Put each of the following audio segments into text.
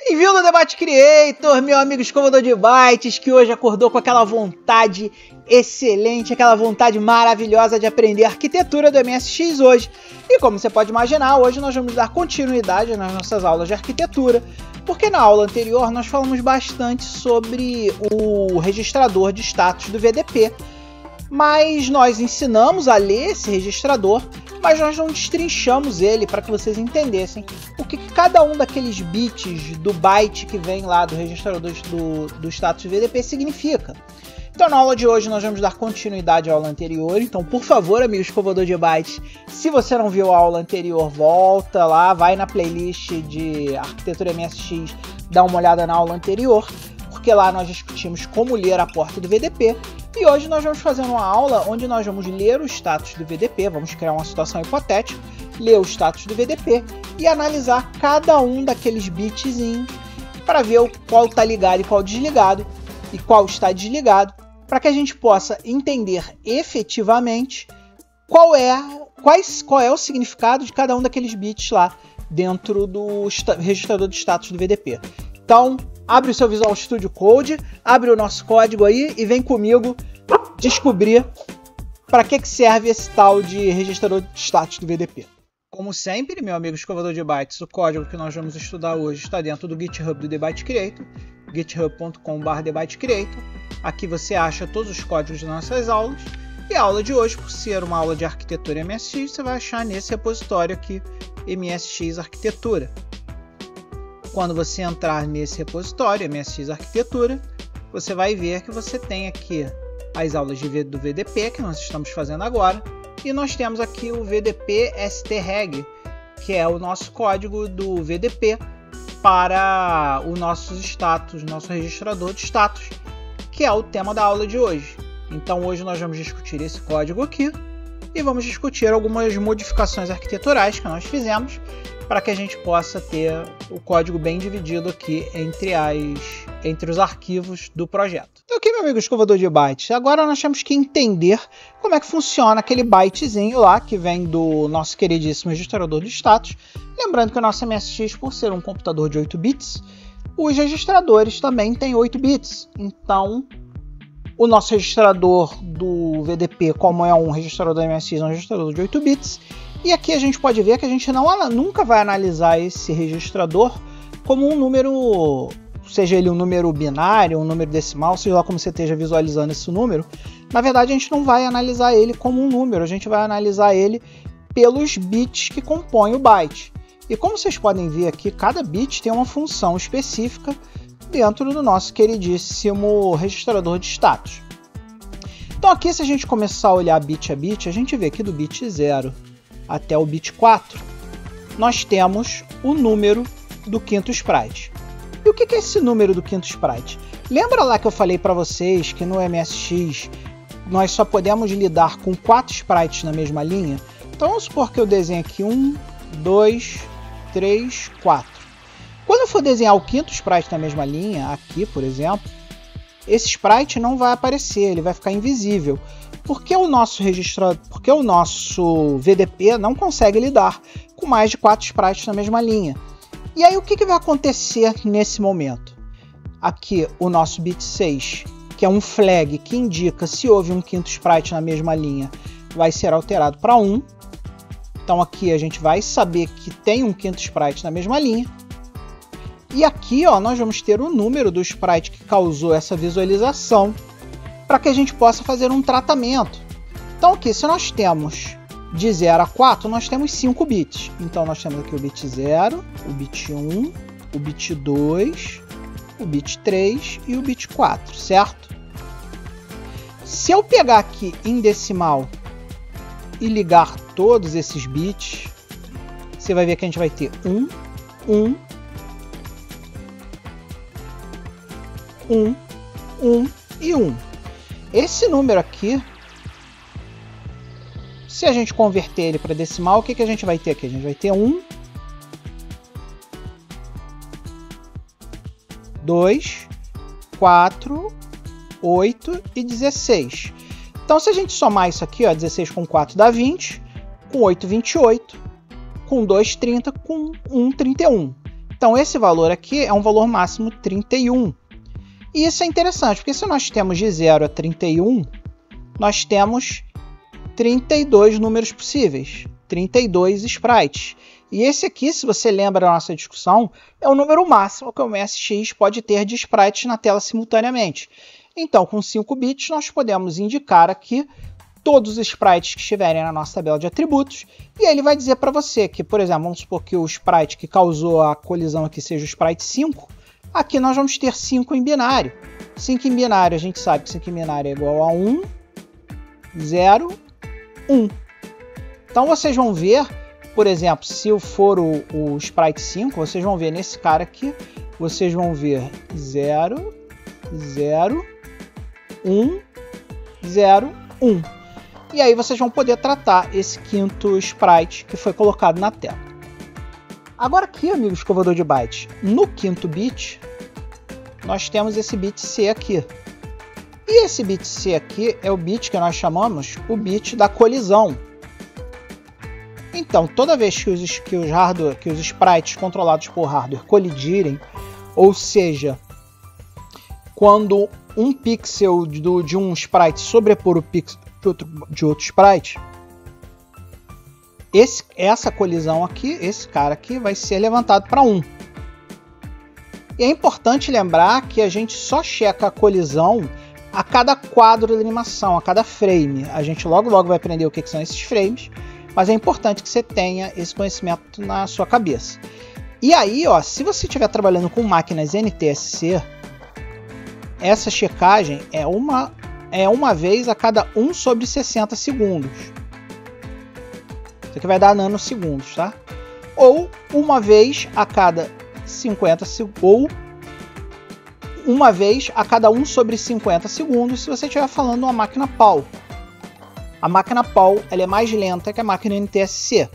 Bem-vindo ao Debate Creator, meu amigo escovador de bytes, que hoje acordou com aquela vontade excelente, aquela vontade maravilhosa de aprender arquitetura do MSX hoje. E como você pode imaginar, hoje nós vamos dar continuidade nas nossas aulas de arquitetura, porque na aula anterior nós falamos bastante sobre o registrador de status do VDP, mas nós ensinamos a ler esse registrador, mas nós não destrinchamos ele para que vocês entendessem o que cada um daqueles bits do byte que vem lá do registrador do status VDP significa. Então na aula de hoje nós vamos dar continuidade à aula anterior, então por favor, amigo escovador de bytes, se você não viu a aula anterior, volta lá, vai na playlist de arquitetura MSX, dá uma olhada na aula anterior, porque lá nós discutimos como ler a porta do VDP. E hoje nós vamos fazer uma aula onde nós vamos ler o status do VDP, vamos criar uma situação hipotética, ler o status do VDP e analisar cada um daqueles bitzinhos para ver qual está ligado e qual desligado e qual está desligado, para que a gente possa entender efetivamente qual é o significado de cada um daqueles bits lá dentro do registrador de status do VDP. Então, abre o seu Visual Studio Code, abre o nosso código aí e vem comigo descobrir para que serve esse tal de registrador de status do VDP. Como sempre, meu amigo escovador de bytes, o código que nós vamos estudar hoje está dentro do GitHub do Debate Creator, github.com/debatecreator. Aqui você acha todos os códigos de nossas aulas. E a aula de hoje, por ser uma aula de arquitetura MSX, você vai achar nesse repositório aqui, MSX Arquitetura. Quando você entrar nesse repositório, MSX Arquitetura, você vai ver que você tem aqui as aulas do VDP, que nós estamos fazendo agora, e nós temos aqui o VDP streg, que é o nosso código do VDP para o nosso status, nosso registrador de status, que é o tema da aula de hoje. Então hoje nós vamos discutir esse código aqui e vamos discutir algumas modificações arquiteturais que nós fizemos para que a gente possa ter o código bem dividido aqui entre os arquivos do projeto. Então aqui, meu amigo escovador de bytes, agora nós temos que entender como é que funciona aquele bytezinho lá que vem do nosso queridíssimo registrador de status. Lembrando que o nosso MSX, por ser um computador de 8 bits, os registradores também têm 8 bits. Então, o nosso registrador do VDP, como é um registrador da MSX, é um registrador de 8 bits. E aqui a gente pode ver que a gente nunca vai analisar esse registrador como um número, seja ele um número binário, um número decimal, seja lá como você esteja visualizando esse número. Na verdade, a gente não vai analisar ele como um número, a gente vai analisar ele pelos bits que compõem o byte. E como vocês podem ver aqui, cada bit tem uma função específica dentro do nosso queridíssimo registrador de status. Então aqui, se a gente começar a olhar bit a bit, a gente vê que do bit 0 até o bit 4, nós temos o número do quinto sprite. E o que é esse número do quinto sprite? Lembra lá que eu falei para vocês que no MSX nós só podemos lidar com 4 sprites na mesma linha? Então vamos supor que eu desenhe aqui 1, 2, 3, 4. Quando eu for desenhar o quinto sprite na mesma linha, aqui por exemplo, esse sprite não vai aparecer, ele vai ficar invisível. Porque o nosso VDP não consegue lidar com mais de 4 sprites na mesma linha. E aí o que vai acontecer nesse momento? Aqui o nosso bit 6, que é um flag que indica se houve um quinto sprite na mesma linha, vai ser alterado para 1. Então aqui a gente vai saber que tem um quinto sprite na mesma linha. E aqui nós vamos ter o número do sprite que causou essa visualização, para que a gente possa fazer um tratamento. Então aqui, se nós temos de 0 a 4, nós temos 5 bits. Então nós temos aqui o bit 0, o bit 1, o bit 2, o bit 3 e o bit 4, certo? Se eu pegar aqui em decimal e ligar todos esses bits, você vai ver que a gente vai ter 1, 1, 1, 1 e 1. Esse número aqui, se a gente converter ele para decimal, o que a gente vai ter aqui? A gente vai ter 1, 2, 4, 8 e 16. Então, se a gente somar isso aqui, 16 com 4 dá 20, com 8, 28, com 2, 30, com 1, 31. Então esse valor aqui é um valor máximo 31. E isso é interessante, porque se nós temos de 0 a 31, nós temos 32 números possíveis, 32 sprites. E esse aqui, se você lembra da nossa discussão, é o número máximo que o MSX pode ter de sprites na tela simultaneamente. Então, com 5 bits, nós podemos indicar aqui todos os sprites que estiverem na nossa tabela de atributos, e aí ele vai dizer para você que, por exemplo, vamos supor que o sprite que causou a colisão aqui seja o sprite 5, aqui nós vamos ter 5 em binário. 5 em binário, a gente sabe que 5 em binário é igual a 1, 0, 1. Então vocês vão ver, por exemplo, se for o sprite 5, vocês vão ver nesse cara aqui, vocês vão ver 0, 0, 1, 0, 1. E aí vocês vão poder tratar esse quinto sprite que foi colocado na tela. Agora aqui, amigos escovador de bytes, no quinto bit, nós temos esse bit C aqui. E esse bit C aqui é o bit que nós chamamos o bit da colisão. Então, toda vez que os sprites controlados por hardware colidirem, ou seja, quando um pixel de um sprite sobrepor o pixel de outro sprite, essa colisão aqui, esse cara aqui, vai ser levantado para 1. E é importante lembrar que a gente só checa a colisão a cada quadro de animação, a cada frame. A gente logo vai aprender o que são esses frames, mas é importante que você tenha esse conhecimento na sua cabeça. E aí, ó, se você estiver trabalhando com máquinas NTSC, essa checagem é uma vez a cada 1 sobre 60 segundos. Isso aqui vai dar nanosegundos, tá? Ou uma vez a cada 50 segundos, ou uma vez a cada 1 sobre 50 segundos, se você estiver falando de uma máquina PAL. A máquina PAL ela é mais lenta que a máquina NTSC.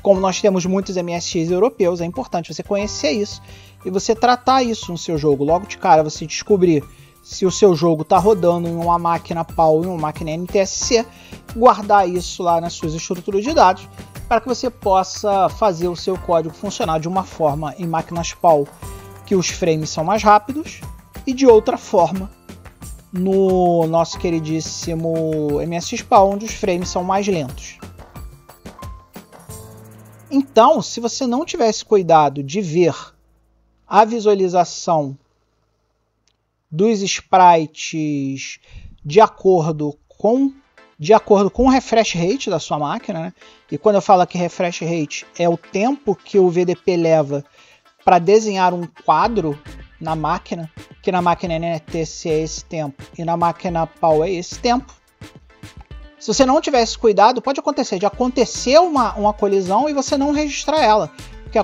Como nós temos muitos MSX europeus, é importante você conhecer isso e você tratar isso no seu jogo. Logo de cara, você descobrir se o seu jogo está rodando em uma máquina PAL ou em uma máquina NTSC, guardar isso lá nas suas estruturas de dados para que você possa fazer o seu código funcionar de uma forma em máquinas PAL que os frames são mais rápidos e de outra forma no nosso queridíssimo MSX PAL, onde os frames são mais lentos. Então, se você não tivesse cuidado de ver a visualização dos sprites de acordo com o refresh rate da sua máquina, né? E quando eu falo aqui refresh rate, é o tempo que o VDP leva para desenhar um quadro na máquina, que na máquina NTSC é esse tempo e na máquina PAL é esse tempo. Se você não tivesse cuidado, pode acontecer de acontecer uma colisão e você não registrar ela, porque a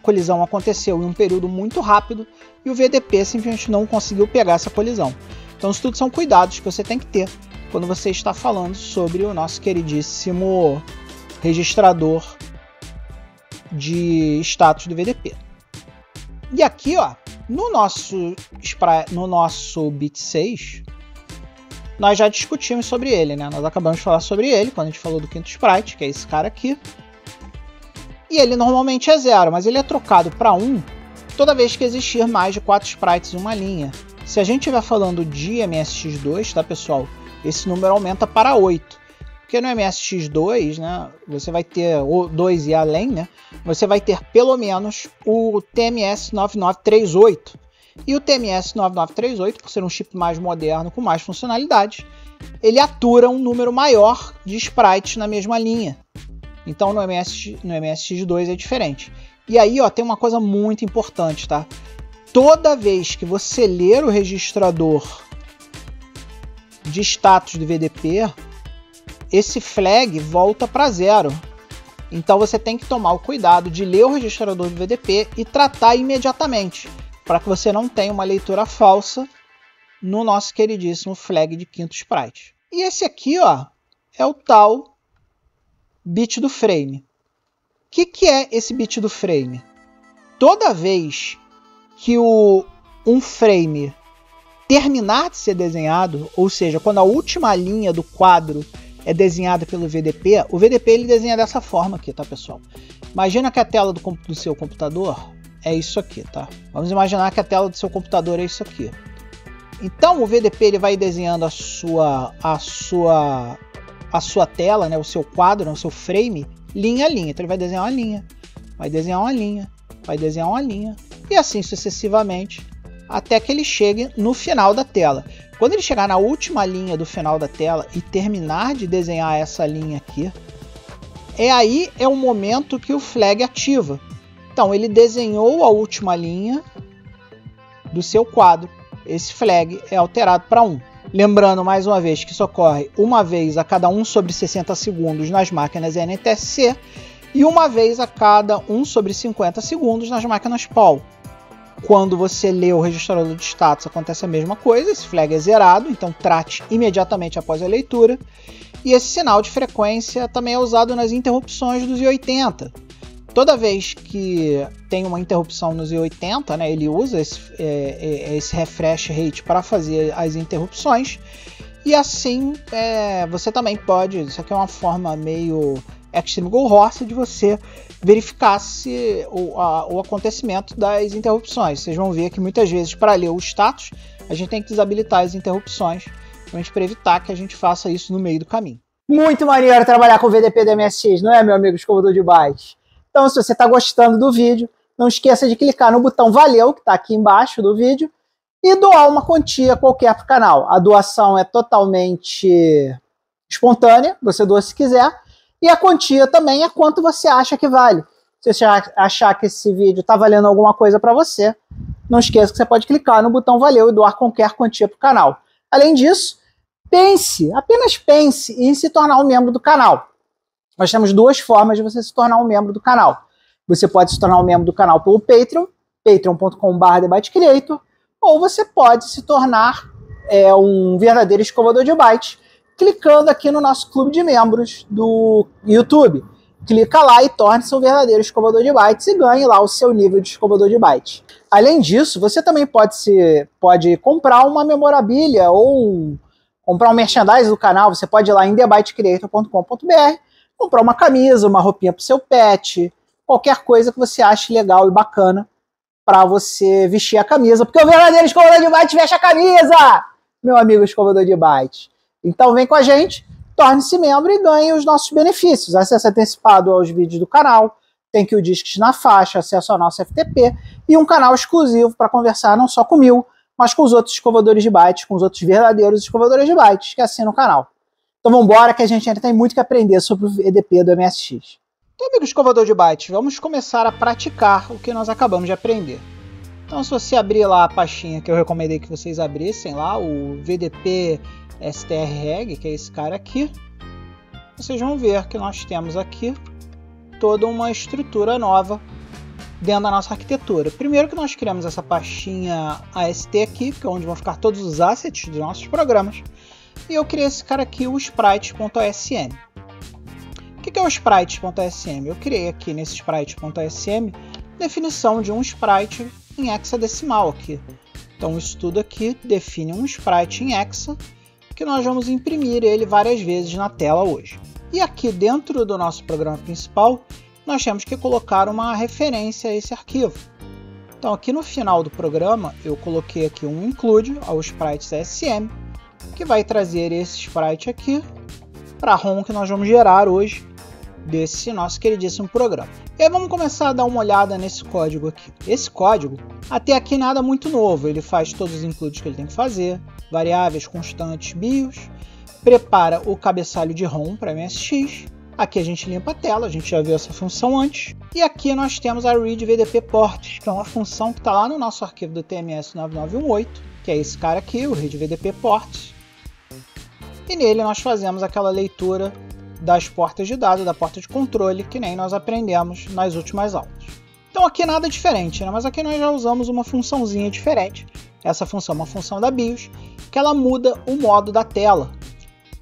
colisão aconteceu em um período muito rápido e o VDP simplesmente não conseguiu pegar essa colisão. Então isso tudo são cuidados que você tem que ter quando você está falando sobre o nosso queridíssimo registrador de status do VDP. E aqui, ó, no nosso bit 6, nós já discutimos sobre ele, né? Nós acabamos de falar sobre ele quando a gente falou do quinto sprite, que é esse cara aqui. E ele normalmente é 0, mas ele é trocado para 1 toda vez que existir mais de 4 sprites em uma linha. Se a gente estiver falando de MSX2, tá, pessoal? Esse número aumenta para 8. Porque no MSX2, né, você vai ter o 2 e além, né? Você vai ter pelo menos o TMS 9938. E o TMS 9938, por ser um chip mais moderno, com mais funcionalidades, ele atura um número maior de sprites na mesma linha. Então no MSX2 é diferente. E aí, ó, tem uma coisa muito importante, tá? Toda vez que você ler o registrador de status do VDP, esse flag volta para 0. Então você tem que tomar o cuidado de ler o registrador do VDP e tratar imediatamente, para que você não tenha uma leitura falsa no nosso queridíssimo flag de quinto sprite. E esse aqui, ó, é o tal bit do frame. O que é esse bit do frame? Toda vez que um frame terminar de ser desenhado, ou seja, quando a última linha do quadro é desenhada pelo VDP, o VDP ele desenha dessa forma aqui, tá, pessoal? Imagina que a tela do seu computador é isso aqui, tá? Vamos imaginar que a tela do seu computador é isso aqui. Então o VDP ele vai desenhando a sua tela, né, o seu quadro, o seu frame, linha a linha. Então ele vai desenhar uma linha, vai desenhar uma linha, vai desenhar uma linha, e assim sucessivamente, até que ele chegue no final da tela. Quando ele chegar na última linha do final da tela e terminar de desenhar essa linha aqui, aí é o momento que o flag ativa. Então ele desenhou a última linha do seu quadro. Esse flag é alterado para 1. Lembrando mais uma vez que isso ocorre uma vez a cada 1/60 segundos nas máquinas NTSC e uma vez a cada 1/50 segundos nas máquinas PAL. Quando você lê o registrador de status acontece a mesma coisa, esse flag é zerado, então trate imediatamente após a leitura. E esse sinal de frequência também é usado nas interrupções dos I80. Toda vez que tem uma interrupção nos I80, né, ele usa esse refresh rate para fazer as interrupções. E assim você também pode, isso aqui é uma forma meio Extreme Go Horse de você verificar se o acontecimento das interrupções. Vocês vão ver que muitas vezes para ler o status a gente tem que desabilitar as interrupções para evitar que a gente faça isso no meio do caminho. Muito maneiro trabalhar com o VDP da MSX, não é, meu amigo escovador de bytes? Então, se você está gostando do vídeo, não esqueça de clicar no botão Valeu, que está aqui embaixo do vídeo, e doar uma quantia qualquer para o canal. A doação é totalmente espontânea, você doa se quiser, e a quantia também é quanto você acha que vale. Se você achar que esse vídeo está valendo alguma coisa para você, não esqueça que você pode clicar no botão Valeu e doar qualquer quantia para o canal. Além disso, apenas pense em se tornar um membro do canal. Nós temos duas formas de você se tornar um membro do canal. Você pode se tornar um membro do canal pelo Patreon, patreon.com/TheByteCreator, ou você pode se tornar um verdadeiro escovador de bytes, clicando aqui no nosso clube de membros do YouTube. Clica lá e torne-se um verdadeiro escovador de bytes e ganhe lá o seu nível de escovador de bytes. Além disso, você também pode comprar uma memorabilia ou comprar um merchandise do canal. Você pode ir lá em TheByteCreator.com.br, comprar uma camisa, uma roupinha para o seu pet, qualquer coisa que você ache legal e bacana para você vestir a camisa, porque o verdadeiro escovador de bytes veste a camisa, meu amigo escovador de bytes. Então vem com a gente, torne-se membro e ganhe os nossos benefícios. Acesso antecipado aos vídeos do canal, tem que o Disques na faixa, acesso ao nosso FTP e um canal exclusivo para conversar não só comigo, mas com os outros escovadores de bytes, com os outros verdadeiros escovadores de bytes que assinam o canal. Então vamos embora que a gente ainda tem muito que aprender sobre o VDP do MSX. Então, amigo escovador de bytes, vamos começar a praticar o que nós acabamos de aprender. Então, se você abrir lá a pastinha que eu recomendei que vocês abrissem lá, o VDP strreg, que é esse cara aqui, vocês vão ver que nós temos aqui toda uma estrutura nova dentro da nossa arquitetura. Primeiro que nós criamos essa pastinha AST aqui, que é onde vão ficar todos os assets dos nossos programas. E eu criei esse cara aqui, o sprites.sm. O que é o sprites.sm? Eu criei aqui nesse sprites.sm definição de um sprite em hexadecimal aqui. Então isso tudo aqui define um sprite em hexa que nós vamos imprimir ele várias vezes na tela hoje. E aqui dentro do nosso programa principal nós temos que colocar uma referência a esse arquivo. Então aqui no final do programa eu coloquei aqui um include ao sprites.sm, que vai trazer esse sprite aqui para a ROM que nós vamos gerar hoje desse nosso queridíssimo programa. E aí vamos começar a dar uma olhada nesse código aqui. Esse código, até aqui nada muito novo, ele faz todos os includes que ele tem que fazer, variáveis, constantes, BIOS, prepara o cabeçalho de ROM para MSX, aqui a gente limpa a tela, a gente já viu essa função antes, e aqui nós temos a read VDP ports, que é uma função que está lá no nosso arquivo do TMS 9918, que é esse cara aqui, o read VDP ports, e nele nós fazemos aquela leitura das portas de dado, da porta de controle, que nem nós aprendemos nas últimas aulas. Então aqui nada diferente, né? Mas aqui nós já usamos uma funçãozinha diferente. Essa função é uma função da BIOS, que ela muda o modo da tela.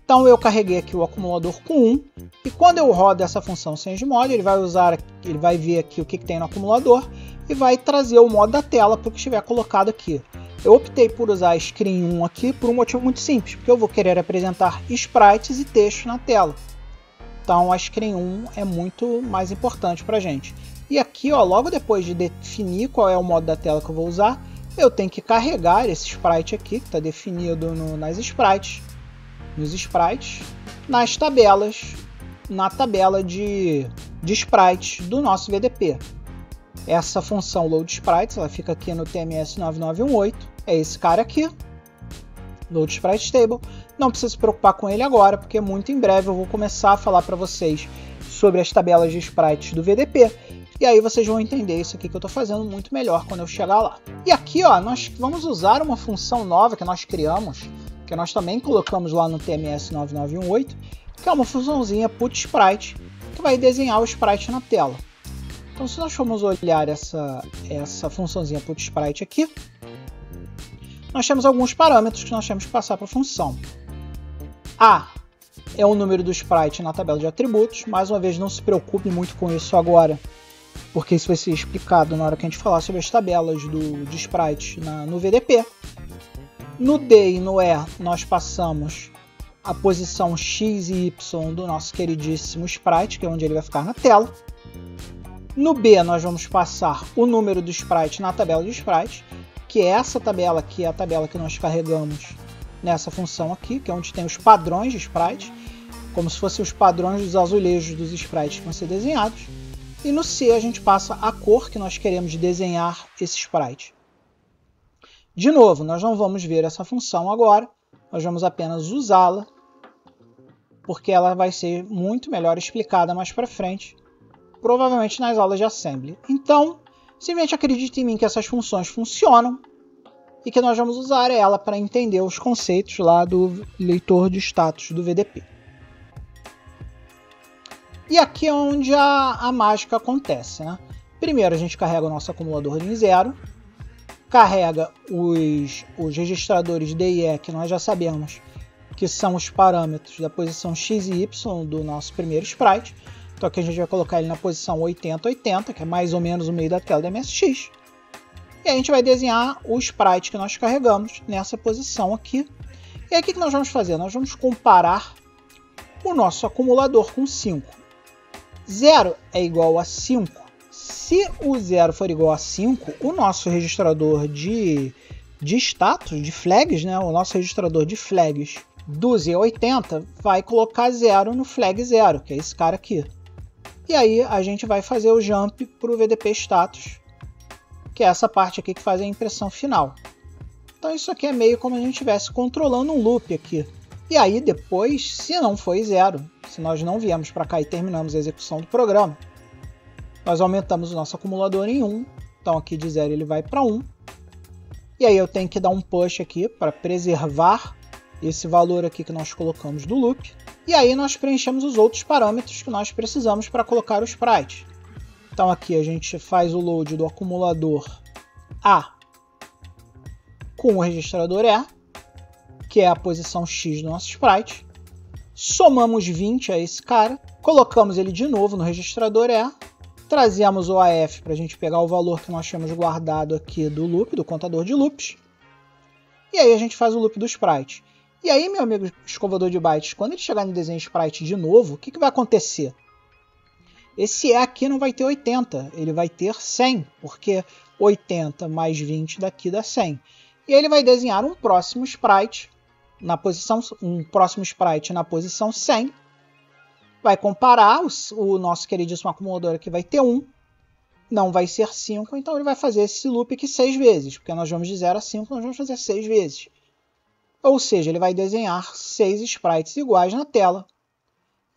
Então eu carreguei aqui o acumulador com 1, e quando eu rodo essa função change mode, ele vai ver aqui o que tem no acumulador, e vai trazer o modo da tela para o que estiver colocado aqui. Eu optei por usar screen 1 aqui por um motivo muito simples, porque eu vou querer apresentar sprites e texto na tela. Então a screen 1 é muito mais importante para a gente. E aqui, ó, logo depois de definir qual é o modo da tela que eu vou usar, eu tenho que carregar esse sprite aqui, que está definido nos sprites, nas tabelas, na tabela de sprites do nosso VDP. Essa função load sprites, ela fica aqui no TMS 9918, é esse cara aqui, load sprite table. Não precisa se preocupar com ele agora, porque muito em breve eu vou começar a falar para vocês sobre as tabelas de sprites do VDP. E aí vocês vão entender isso aqui que eu estou fazendo muito melhor quando eu chegar lá. E aqui, ó, nós vamos usar uma função nova que nós criamos, que nós também colocamos lá no TMS 9918, que é uma funçãozinha putSprite, que vai desenhar o sprite na tela. Então, se nós formos olhar essa funçãozinha putSprite aqui, nós temos alguns parâmetros que nós temos que passar para a função. A é o número do sprite na tabela de atributos. Mais uma vez, não se preocupe muito com isso agora, porque isso vai ser explicado na hora que a gente falar sobre as tabelas de sprite no VDP. No D e no E, nós passamos a posição X e Y do nosso queridíssimo sprite, que é onde ele vai ficar na tela. No B, nós vamos passar o número do sprite na tabela de sprite, que é essa tabela aqui, é a tabela que nós carregamos nessa função aqui, que é onde tem os padrões de sprite, como se fossem os padrões dos azulejos dos sprites que vão ser desenhados. E no C, a gente passa a cor que nós queremos desenhar esse sprite. De novo, nós não vamos ver essa função agora, nós vamos apenas usá-la, porque ela vai ser muito melhor explicada mais para frente, provavelmente nas aulas de Assembly. Então, simplesmente acredite em mim que essas funções funcionam e que nós vamos usar ela para entender os conceitos lá do leitor de status do VDP. E aqui é onde a mágica acontece, né? Primeiro a gente carrega o nosso acumulador em 0, carrega os registradores D e E, que nós já sabemos que são os parâmetros da posição X e Y do nosso primeiro sprite. Então aqui a gente vai colocar ele na posição 80, 80, que é mais ou menos o meio da tela da MSX. E a gente vai desenhar o sprite que nós carregamos nessa posição aqui. E aí o que nós vamos fazer? Nós vamos comparar o nosso acumulador com 5. 0 é igual a 5. Se o 0 for igual a 5, o nosso registrador de status, de flags, né? O nosso registrador de flags do Z80 vai colocar 0 no flag 0, que é esse cara aqui. E aí a gente vai fazer o jump para o VDP status, que é essa parte aqui que faz a impressão final. Então isso aqui é meio como a gente estivesse controlando um loop aqui. E aí depois, se não foi 0, se nós não viemos para cá e terminamos a execução do programa, nós aumentamos o nosso acumulador em 1. Então aqui de 0 ele vai para 1. E aí eu tenho que dar um push aqui para preservar esse valor aqui que nós colocamos do loop. E aí nós preenchemos os outros parâmetros que nós precisamos para colocar o sprite. Então aqui a gente faz o load do acumulador A com o registrador E, que é a posição X do nosso sprite. Somamos 20 a esse cara, colocamos ele de novo no registrador E, trazemos o AF para a gente pegar o valor que nós tínhamos guardado aqui do loop, do contador de loops. E aí a gente faz o loop do sprite. E aí, meu amigo escovador de bytes, quando ele chegar no desenho sprite de novo, o que vai acontecer? Esse E aqui não vai ter 80, ele vai ter 100, porque 80 mais 20 daqui dá 100. E aí ele vai desenhar um próximo sprite na posição 100, vai comparar o nosso queridíssimo acumulador aqui vai ter 1, não vai ser 5, então ele vai fazer esse loop aqui 6 vezes, porque nós vamos de 0 a 5, nós vamos fazer 6 vezes. Ou seja, ele vai desenhar 6 sprites iguais na tela.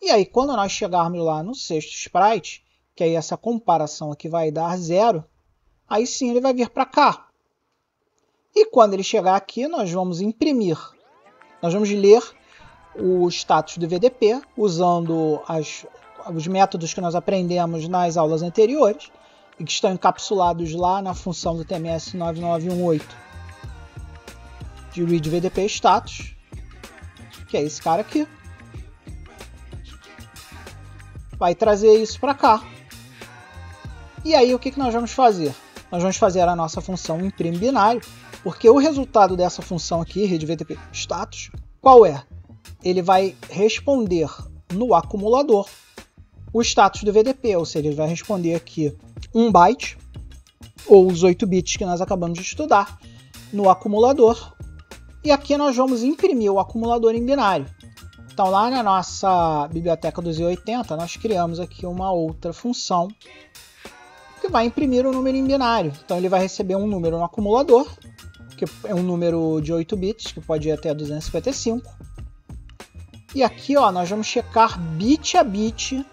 E aí, quando nós chegarmos lá no sexto sprite, que aí essa comparação aqui vai dar 0, aí sim ele vai vir para cá. E quando ele chegar aqui, nós vamos imprimir. Nós vamos ler o status do VDP, usando os métodos que nós aprendemos nas aulas anteriores, e que estão encapsulados lá na função do TMS 9918. De read VDP status, que é esse cara aqui, vai trazer isso para cá. E aí o que nós vamos fazer? Nós vamos fazer a nossa função imprime binário, porque o resultado dessa função aqui, read VDP status, qual é? Ele vai responder no acumulador o status do VDP, ou seja, ele vai responder aqui 1 byte, ou os 8 bits que nós acabamos de estudar, no acumulador. E aqui nós vamos imprimir o acumulador em binário. Então lá na nossa biblioteca do Z80, nós criamos aqui uma outra função que vai imprimir o número em binário. Então ele vai receber um número no acumulador, que é um número de 8 bits, que pode ir até 255. E aqui ó, nós vamos checar bit a bit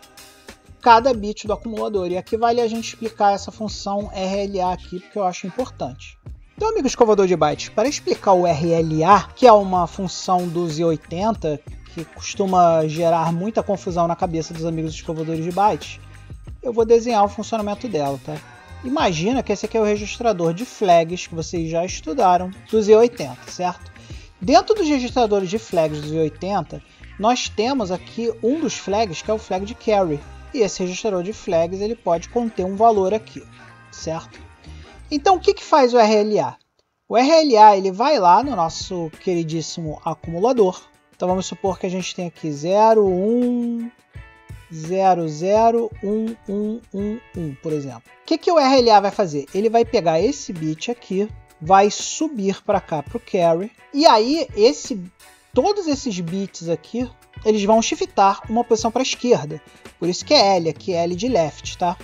cada bit do acumulador. E aqui vale a gente explicar essa função RLA aqui, porque eu acho importante. Então, amigo escovador de bytes, para explicar o RLA, que é uma função do Z80, que costuma gerar muita confusão na cabeça dos amigos escovadores de bytes, eu vou desenhar o funcionamento dela, tá? Imagina que esse aqui é o registrador de flags que vocês já estudaram do Z80, certo? Dentro dos registradores de flags do Z80, nós temos aqui um dos flags, que é o flag de carry. E esse registrador de flags ele pode conter um valor aqui, certo? Então o que faz o RLA? O RLA ele vai lá no nosso queridíssimo acumulador. Então vamos supor que a gente tem aqui 0, 1, 0, 0, 1, 1, 1, 1, por exemplo. O que o RLA vai fazer? Ele vai pegar esse bit aqui, vai subir para cá para o carry, e aí todos esses bits aqui, eles vão shiftar uma posição para a esquerda. Por isso que é L, aqui é L de left, tá?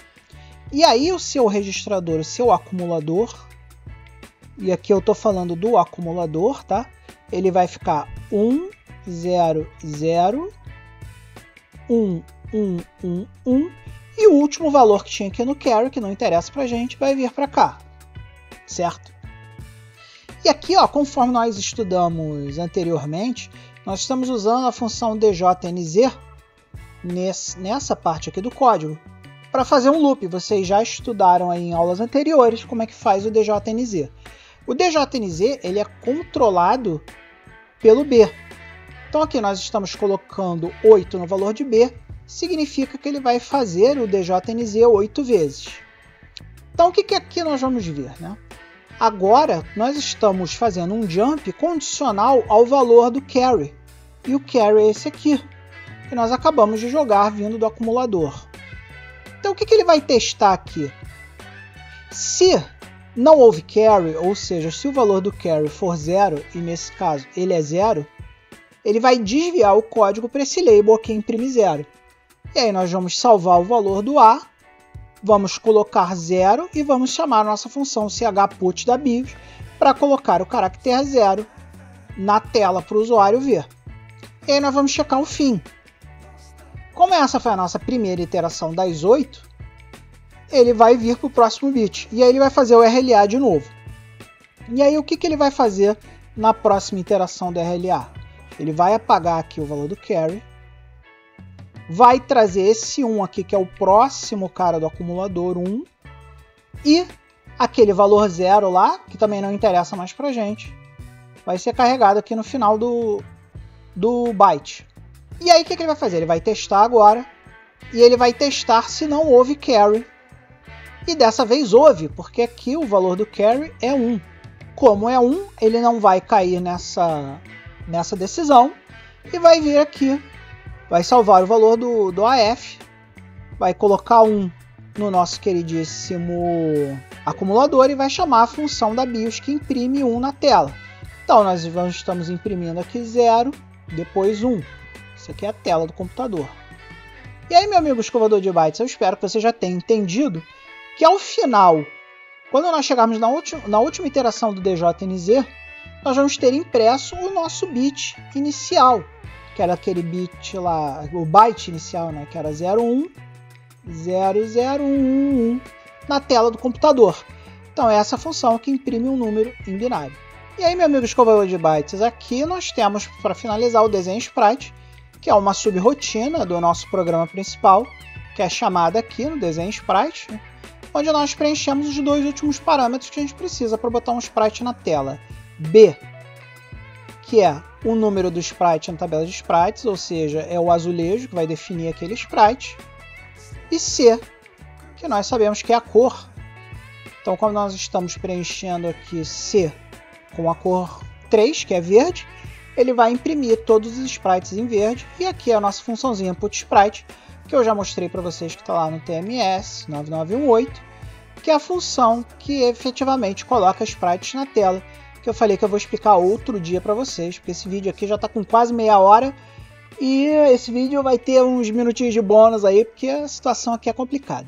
E aí o seu registrador, o seu acumulador, e aqui eu estou falando do acumulador, tá? Ele vai ficar 1, 0, 0, 1, 1, 1, 1, e o último valor que tinha aqui no carry, que não interessa pra gente, vai vir para cá, certo? E aqui, ó, conforme nós estudamos anteriormente, nós estamos usando a função DJNZ nessa parte aqui do código para fazer um loop. Vocês já estudaram aí em aulas anteriores como é que faz o DJNZ. O DJNZ ele é controlado pelo B. Então aqui nós estamos colocando 8 no valor de B, significa que ele vai fazer o DJNZ 8 vezes. Então o que aqui nós vamos ver, né? Agora nós estamos fazendo um jump condicional ao valor do carry. E o carry é esse aqui, que nós acabamos de jogar vindo do acumulador. Então o que ele vai testar aqui? Se não houve carry, ou seja, se o valor do carry for 0, e nesse caso ele é 0, ele vai desviar o código para esse label aqui imprime 0. E aí nós vamos salvar o valor do A, vamos colocar 0 e vamos chamar a nossa função chput da BIOS para colocar o caractere 0 na tela para o usuário ver. E aí nós vamos checar o fim. Como essa foi a nossa primeira iteração das 8, ele vai vir para o próximo bit. E aí ele vai fazer o RLA de novo. E aí o que ele vai fazer na próxima iteração do RLA? Ele vai apagar aqui o valor do carry, vai trazer esse 1 aqui, que é o próximo cara do acumulador 1, e aquele valor 0 lá, que também não interessa mais pra gente, vai ser carregado aqui no final do byte. E aí o que ele vai fazer? Ele vai testar agora, e ele vai testar se não houve carry. E dessa vez houve, porque aqui o valor do carry é 1. Como é 1, ele não vai cair nessa decisão, e vai vir aqui, vai salvar o valor do AF, vai colocar 1 no nosso queridíssimo acumulador e vai chamar a função da BIOS que imprime 1 na tela. Então nós estamos imprimindo aqui 0, depois 1. Isso aqui é a tela do computador. E aí, meu amigo escovador de bytes, eu espero que você já tenha entendido que ao final, quando nós chegarmos na última iteração do DJNZ, nós vamos ter impresso o nosso bit inicial, que era aquele bit lá, o byte inicial, né, que era 01, 00111 na tela do computador. Então é essa função que imprime um número em binário. E aí, meu amigo escovador de bytes, aqui nós temos para finalizar o desenho sprite, que é uma subrotina do nosso programa principal, que é chamada aqui no desenho sprite, né, onde nós preenchemos os dois últimos parâmetros que a gente precisa para botar um sprite na tela. B, que é o número do sprite na tabela de sprites, ou seja, é o azulejo que vai definir aquele sprite. E C, que nós sabemos que é a cor. Então, como nós estamos preenchendo aqui C com a cor 3, que é verde, ele vai imprimir todos os sprites em verde. E aqui é a nossa funçãozinha Put Sprite, que eu já mostrei para vocês que está lá no TMS 9918, que é a função que efetivamente coloca sprites na tela, que eu falei que eu vou explicar outro dia para vocês, porque esse vídeo aqui já está com quase meia hora, e esse vídeo vai ter uns minutinhos de bônus aí, porque a situação aqui é complicada.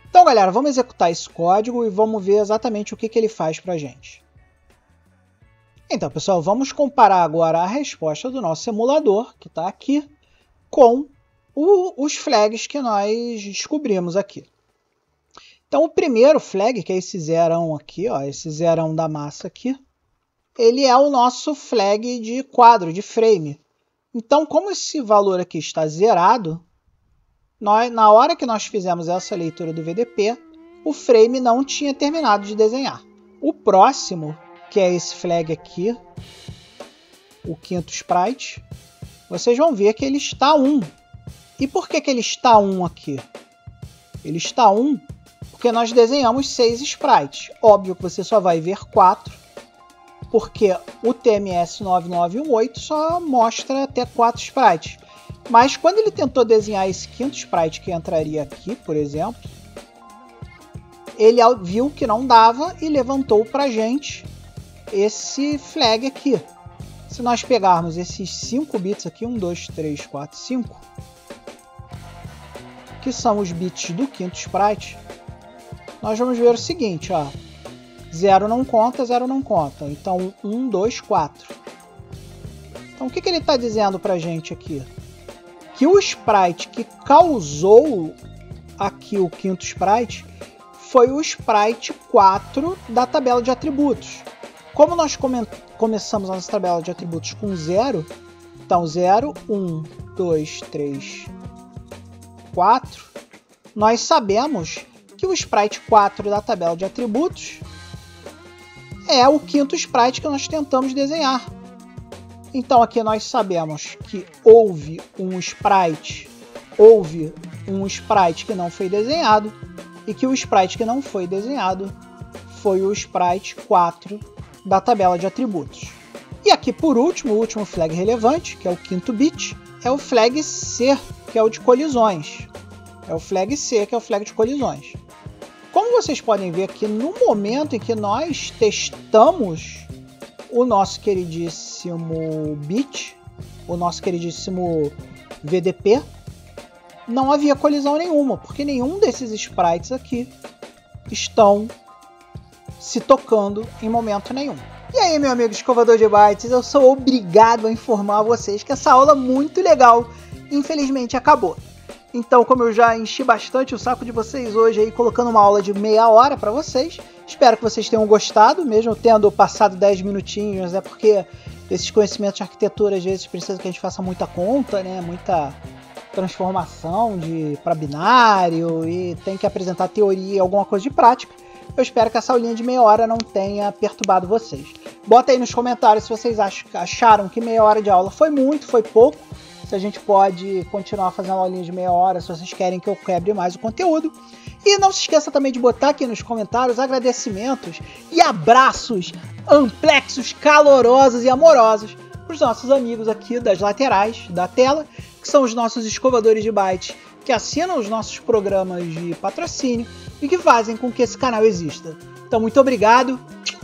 Então, galera, vamos executar esse código e vamos ver exatamente o que ele faz para a gente. Então, pessoal, vamos comparar agora a resposta do nosso emulador, que está aqui, com os flags que nós descobrimos aqui. Então, o primeiro flag, que é esse zerão aqui, ó, esse zerão da massa aqui, ele é o nosso flag de quadro, de frame. Então, como esse valor aqui está zerado, na hora que nós fizemos essa leitura do VDP, o frame não tinha terminado de desenhar. O próximo, que é esse flag aqui, o quinto sprite, vocês vão ver que ele está 1. E por que ele está 1 aqui? Ele está 1 porque nós desenhamos 6 sprites. Óbvio que você só vai ver 4, porque o TMS 9918 só mostra até 4 sprites. Mas quando ele tentou desenhar esse quinto sprite que entraria aqui, por exemplo, ele viu que não dava e levantou para a gente esse flag aqui. Se nós pegarmos esses 5 bits aqui, 1, 2, 3, 4, 5, que são os bits do quinto sprite, nós vamos ver o seguinte, ó, 0 não conta, 0 não conta, então 1, 2, 4. Então o que ele está dizendo para a gente aqui? Que o sprite que causou aqui o quinto sprite foi o sprite 4 da tabela de atributos. Como nós começamos a nossa tabela de atributos com 0, então 0, 1, 2, 3, 4, nós sabemos que o sprite 4 da tabela de atributos é o quinto sprite que nós tentamos desenhar. Então aqui nós sabemos que houve um sprite que não foi desenhado e que o sprite que não foi desenhado foi o sprite 4 da tabela de atributos. E aqui por último, o último flag relevante, que é o quinto bit, é o flag C, que é o de colisões. É o flag C, que é o flag de colisões. Como vocês podem ver aqui, no momento em que nós testamos o nosso queridíssimo bit, o nosso queridíssimo VDP, não havia colisão nenhuma, porque nenhum desses sprites aqui estão se tocando em momento nenhum. E aí, meu amigo escovador de bytes, eu sou obrigado a informar vocês que essa aula muito legal, infelizmente, acabou. Então, como eu já enchi bastante o saco de vocês hoje aí, colocando uma aula de meia hora para vocês, espero que vocês tenham gostado, mesmo tendo passado 10 minutinhos, é porque esses conhecimentos de arquitetura às vezes precisam que a gente faça muita conta, né? Muita transformação para binário e tem que apresentar teoria e alguma coisa de prática. Eu espero que essa aulinha de meia hora não tenha perturbado vocês. Bota aí nos comentários se vocês acharam que meia hora de aula foi muito, foi pouco. Se a gente pode continuar fazendo aulinha de meia hora, se vocês querem que eu quebre mais o conteúdo. E não se esqueça também de botar aqui nos comentários agradecimentos e abraços amplexos, calorosos e amorosos para os nossos amigos aqui das laterais da tela, que são os nossos escovadores de bytes, que assinam os nossos programas de patrocínio e que fazem com que esse canal exista. Então, muito obrigado.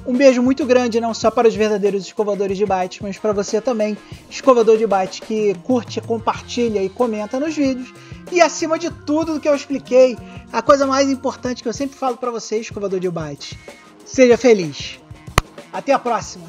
Um beijo muito grande, não só para os verdadeiros escovadores de bytes, mas para você também, escovador de bytes, que curte, compartilha e comenta nos vídeos. E acima de tudo do que eu expliquei, a coisa mais importante que eu sempre falo para você, escovador de bytes, seja feliz. Até a próxima!